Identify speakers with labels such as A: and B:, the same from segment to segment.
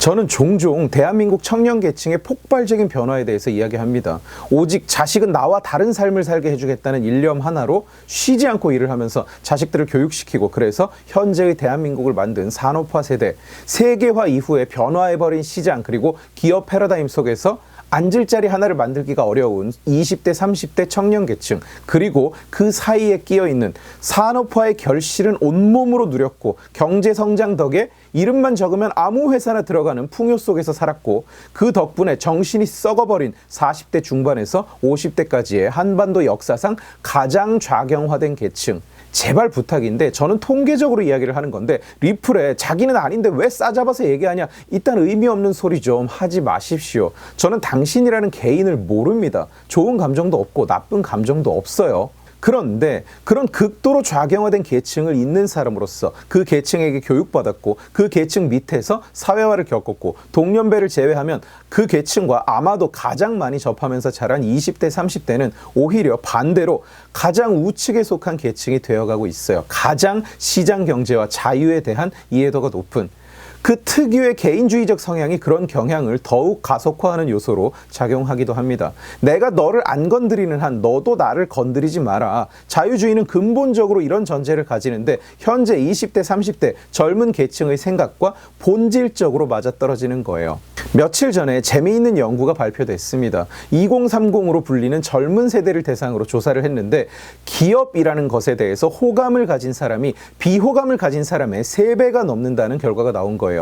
A: 저는 종종 대한민국 청년 계층의 폭발적인 변화에 대해서 이야기합니다. 오직 자식은 나와 다른 삶을 살게 해주겠다는 일념 하나로 쉬지 않고 일을 하면서 자식들을 교육시키고, 그래서 현재의 대한민국을 만든 산업화 세대, 세계화 이후에 변화해버린 시장, 그리고 기업 패러다임 속에서 앉을 자리 하나를 만들기가 어려운 20대, 30대 청년 계층, 그리고 그 사이에 끼어있는 산업화의 결실은 온몸으로 누렸고 경제 성장 덕에 이름만 적으면 아무 회사나 들어가는 풍요 속에서 살았고, 그 덕분에 정신이 썩어버린 40대 중반에서 50대까지의 한반도 역사상 가장 좌경화된 계층. 제발 부탁인데, 저는 통계적으로 이야기를 하는 건데 리플에 자기는 아닌데 왜 싸잡아서 얘기하냐, 이딴 의미 없는 소리 좀 하지 마십시오. 저는 당신이라는 개인을 모릅니다. 좋은 감정도 없고 나쁜 감정도 없어요. 그런데 그런 극도로 좌경화된 계층을 잇는 사람으로서 그 계층에게 교육받았고, 그 계층 밑에서 사회화를 겪었고, 동년배를 제외하면 그 계층과 아마도 가장 많이 접하면서 자란 20대, 30대는 오히려 반대로 가장 우측에 속한 계층이 되어가고 있어요. 가장 시장 경제와 자유에 대한 이해도가 높은, 그 특유의 개인주의적 성향이 그런 경향을 더욱 가속화하는 요소로 작용하기도 합니다. 내가 너를 안 건드리는 한 너도 나를 건드리지 마라. 자유주의는 근본적으로 이런 전제를 가지는데, 현재 20대, 30대 젊은 계층의 생각과 본질적으로 맞아떨어지는 거예요. 며칠 전에 재미있는 연구가 발표됐습니다. 2030으로 불리는 젊은 세대를 대상으로 조사를 했는데, 기업이라는 것에 대해서 호감을 가진 사람이 비호감을 가진 사람의 3배가 넘는다는 결과가 나온 거예요.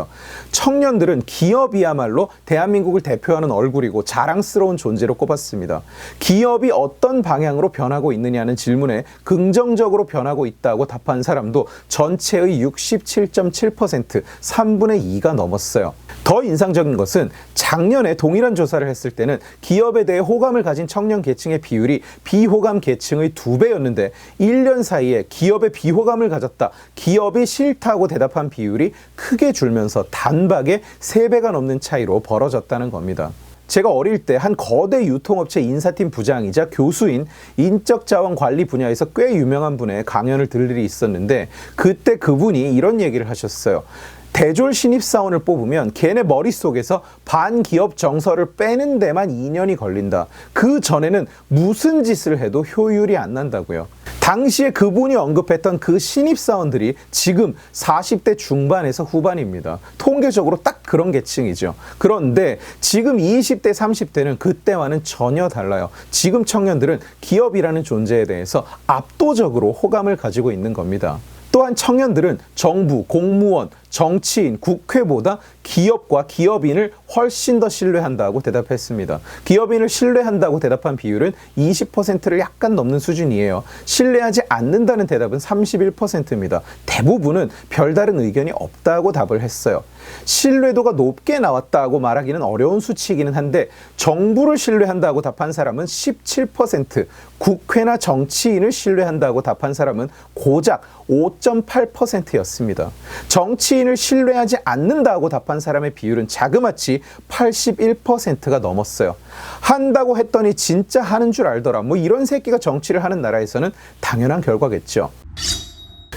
A: 청년들은 기업이야말로 대한민국을 대표하는 얼굴이고 자랑스러운 존재로 꼽았습니다. 기업이 어떤 방향으로 변하고 있느냐는 질문에 긍정적으로 변하고 있다고 답한 사람도 전체의 67.7%, 3분의 2가 넘었어요. 더 인상적인 것은 작년에 동일한 조사를 했을 때는 기업에 대해 호감을 가진 청년 계층의 비율이 비호감 계층의 2배였는데 1년 사이에 기업에 비호감을 가졌다, 기업이 싫다고 대답한 비율이 크게 줄면서 단박에 3배가 넘는 차이로 벌어졌다는 겁니다. 제가 어릴 때 한 거대 유통업체 인사팀 부장이자 교수인 인적자원 관리 분야에서 꽤 유명한 분의 강연을 들을 일이 있었는데, 그때 그분이 이런 얘기를 하셨어요. 대졸 신입사원을 뽑으면 걔네 머릿속에서 반기업 정서를 빼는 데만 2년이 걸린다. 그 전에는 무슨 짓을 해도 효율이 안 난다고요. 당시에 그분이 언급했던 그 신입사원들이 지금 40대 중반에서 후반입니다. 통계적으로 딱 그런 계층이죠. 그런데 지금 20대, 30대는 그때와는 전혀 달라요. 지금 청년들은 기업이라는 존재에 대해서 압도적으로 호감을 가지고 있는 겁니다. 또한 청년들은 정부, 공무원, 정치인, 국회보다 기업과 기업인을 훨씬 더 신뢰한다고 대답했습니다. 기업인을 신뢰한다고 대답한 비율은 20%를 약간 넘는 수준이에요. 신뢰하지 않는다는 대답은 31%입니다. 대부분은 별다른 의견이 없다고 답을 했어요. 신뢰도가 높게 나왔다고 말하기는 어려운 수치이기는 한데, 정부를 신뢰한다고 답한 사람은 17%, 국회나 정치인을 신뢰한다고 답한 사람은 고작 5.8%였습니다. 정치인을 신뢰하지 않는다고 답한 사람의 비율은 자그마치 81%가 넘었어요. 한다고 했더니 진짜 하는 줄 알더라, 뭐 이런 새끼가 정치를 하는 나라에서는 당연한 결과겠죠.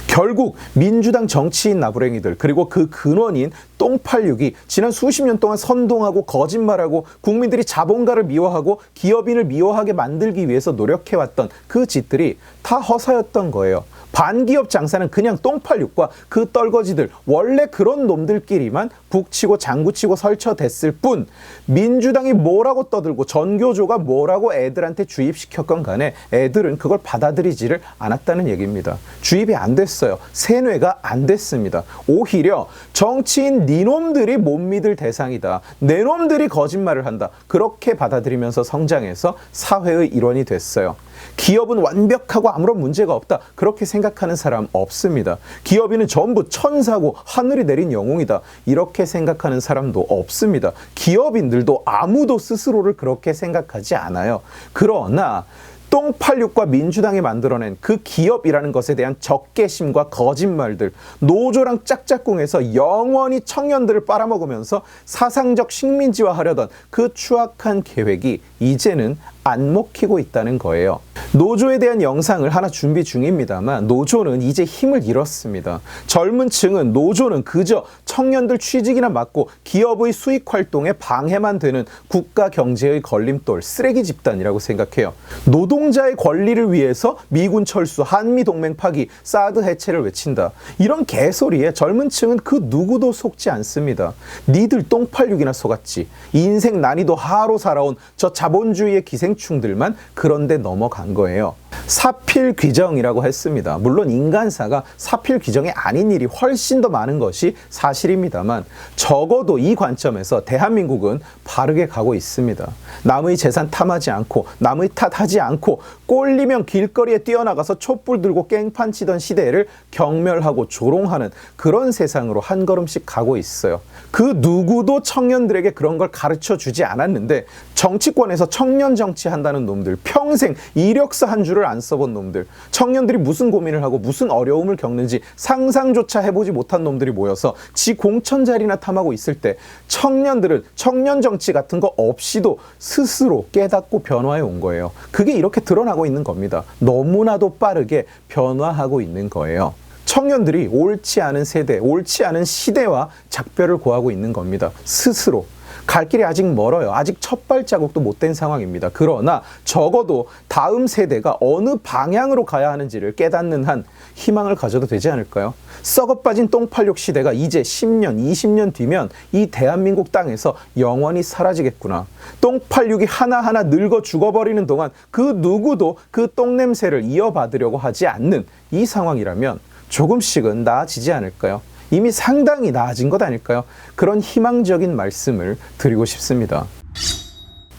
A: 결국 민주당 정치인 나부랭이들, 그리고 그 근원인 똥86이 지난 수십 년 동안 선동하고 거짓말하고 국민들이 자본가를 미워하고 기업인을 미워하게 만들기 위해서 노력해왔던 그 짓들이 다 허사였던 거예요. 반기업 장사는 그냥 똥86과 그 떨거지들, 원래 그런 놈들끼리만 북치고 장구치고 설쳐댔을 뿐, 민주당이 뭐라고 떠들고 전교조가 뭐라고 애들한테 주입시켰건 간에 애들은 그걸 받아들이지를 않았다는 얘기입니다. 주입이 안 됐어요. 세뇌가 안 됐습니다. 오히려 정치인 니놈들이 못 믿을 대상이다, 내 놈들이 거짓말을 한다, 그렇게 받아들이면서 성장해서 사회의 일원이 됐어요. 기업은 완벽하고 아무런 문제가 없다, 그렇게 생각하는 사람 없습니다. 기업인은 전부 천사고 하늘이 내린 영웅이다, 이렇게 생각하는 사람도 없습니다. 기업인들도 아무도 스스로를 그렇게 생각하지 않아요. 그러나 똥86과 민주당이 만들어낸 그 기업이라는 것에 대한 적개심과 거짓말들, 노조랑 짝짝꿍해서 영원히 청년들을 빨아먹으면서 사상적 식민지화하려던 그 추악한 계획이 이제는 안 먹히고 있다는 거예요. 노조에 대한 영상을 하나 준비 중입니다만 노조는 이제 힘을 잃었습니다. 젊은 층은 노조는 그저 청년들 취직이나 막고 기업의 수익 활동에 방해만 되는 국가 경제의 걸림돌, 쓰레기 집단이라고 생각해요. 노동자의 권리를 위해서 미군 철수, 한미 동맹 파기, 사드 해체를 외친다. 이런 개소리에 젊은 층은 그 누구도 속지 않습니다. 니들 똥팔육이나 속았지. 인생 난이도 하로 살아온 저 자본주의의 기생충들만 그런데 넘어간 거예요. 사필 귀정이라고 했습니다. 물론 인간사가 사필 귀정이 아닌 일이 훨씬 더 많은 것이 사실입니다만 적어도 이 관점에서 대한민국은 바르게 가고 있습니다. 남의 재산 탐하지 않고 남의 탓하지 않고 꼴리면 길거리에 뛰어나가서 촛불 들고 깽판 치던 시대를 경멸하고 조롱하는 그런 세상으로 한 걸음씩 가고 있어요. 그 누구도 청년들에게 그런 걸 가르쳐 주지 않았는데 정치권에서 청년 정치한다는 놈들, 평생 이력서 한 줄을 안 써본 놈들, 청년들이 무슨 고민을 하고 무슨 어려움을 겪는지 상상조차 해보지 못한 놈들이 모여서 지 공천 자리나 탐하고 있을 때 청년들은 청년 정치 같은 거 없이도 스스로 깨닫고 변화해 온 거예요. 그게 이렇게 드러나고 있는 겁니다. 너무나도 빠르게 변화하고 있는 거예요. 청년들이 옳지 않은 세대, 옳지 않은 시대와 작별을 고하고 있는 겁니다. 스스로. 갈 길이 아직 멀어요. 아직 첫 발자국도 못 된 상황입니다. 그러나 적어도 다음 세대가 어느 방향으로 가야 하는지를 깨닫는 한 희망을 가져도 되지 않을까요? 썩어빠진 똥팔육 시대가 이제 10년, 20년 뒤면 이 대한민국 땅에서 영원히 사라지겠구나. 똥팔육이 하나하나 늙어 죽어버리는 동안 그 누구도 그 똥냄새를 이어받으려고 하지 않는 이 상황이라면 조금씩은 나아지지 않을까요? 이미 상당히 나아진 것 아닐까요? 그런 희망적인 말씀을 드리고 싶습니다.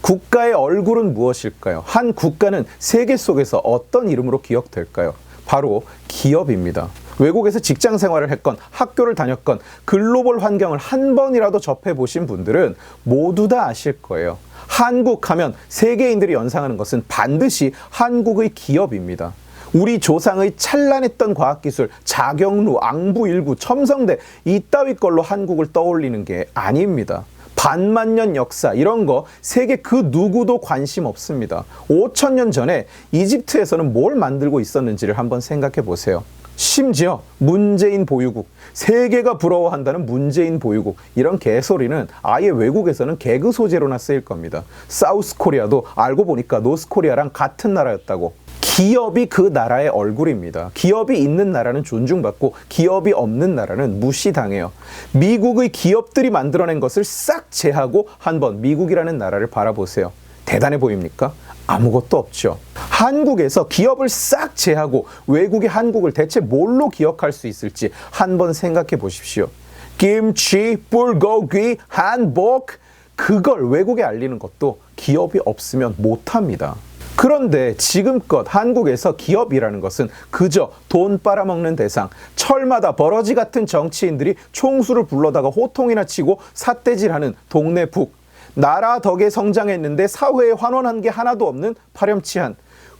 A: 국가의 얼굴은 무엇일까요? 한 국가는 세계 속에서 어떤 이름으로 기억될까요? 바로 기업입니다. 외국에서 직장 생활을 했건 학교를 다녔건 글로벌 환경을 한 번이라도 접해보신 분들은 모두 다 아실 거예요. 한국 하면 세계인들이 연상하는 것은 반드시 한국의 기업입니다. 우리 조상의 찬란했던 과학기술, 자경루, 앙부일구, 첨성대 이따위 걸로 한국을 떠올리는 게 아닙니다. 반만년 역사 이런 거 세계 그 누구도 관심 없습니다. 5,000년 전에 이집트에서는 뭘 만들고 있었는지를 한번 생각해 보세요. 심지어 문재인 보유국, 세계가 부러워한다는 문재인 보유국, 이런 개소리는 아예 외국에서는 개그 소재로나 쓰일 겁니다. 사우스 코리아도 알고 보니까 노스 코리아랑 같은 나라였다고. 기업이 그 나라의 얼굴입니다. 기업이 있는 나라는 존중받고 기업이 없는 나라는 무시당해요. 미국의 기업들이 만들어낸 것을 싹 제하고 한번 미국이라는 나라를 바라보세요. 대단해 보입니까? 아무것도 없죠. 한국에서 기업을 싹 제하고 외국의 한국을 대체 뭘로 기억할 수 있을지 한번 생각해 보십시오. 김치, 불고기, 한복, 그걸 외국에 알리는 것도 기업이 없으면 못합니다. 그런데 지금껏 한국에서 기업이라는 것은 그저 돈 빨아먹는 대상, 철마다 버러지 같은 정치인들이 총수를 불러다가 호통이나 치고 삿대질하는 동네 북, 나라 덕에 성장했는데 사회에 환원한 게 하나도 없는 파렴치한,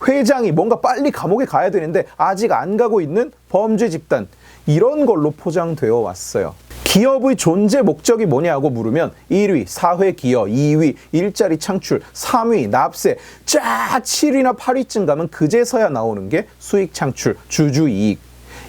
A: 회장이 뭔가 빨리 감옥에 가야 되는데 아직 안 가고 있는 범죄 집단, 이런 걸로 포장되어 왔어요. 기업의 존재 목적이 뭐냐고 물으면 1위 사회기여, 2위 일자리 창출, 3위 납세, 쫙 7위나 8위쯤 가면 그제서야 나오는 게 수익 창출, 주주이익.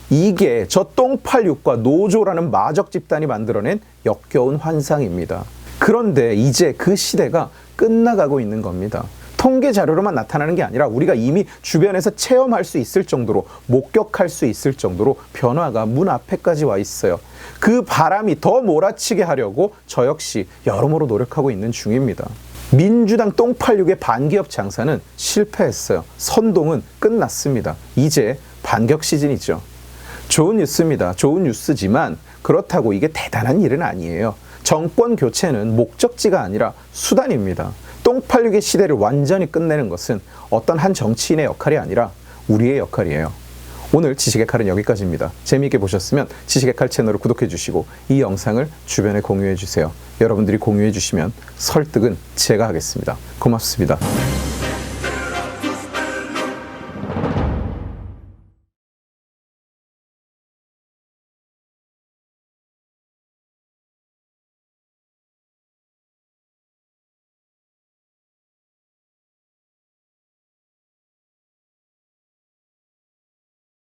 A: 이게 저 똥팔육과 노조라는 마적 집단이 만들어낸 역겨운 환상입니다. 그런데 이제 그 시대가 끝나가고 있는 겁니다. 통계 자료로만 나타나는 게 아니라 우리가 이미 주변에서 체험할 수 있을 정도로, 목격할 수 있을 정도로 변화가 문 앞에까지 와 있어요. 그 바람이 더 몰아치게 하려고 저 역시 여러모로 노력하고 있는 중입니다. 민주당 똥팔육의 반기업 장사는 실패했어요. 선동은 끝났습니다. 이제 반격 시즌이죠. 좋은 뉴스입니다. 좋은 뉴스지만 그렇다고 이게 대단한 일은 아니에요. 정권 교체는 목적지가 아니라 수단입니다. 똥팔육의 시대를 완전히 끝내는 것은 어떤 한 정치인의 역할이 아니라 우리의 역할이에요. 오늘 지식의 칼은 여기까지입니다. 재미있게 보셨으면 지식의 칼 채널을 구독해 주시고 이 영상을 주변에 공유해 주세요. 여러분들이 공유해 주시면 설득은 제가 하겠습니다. 고맙습니다.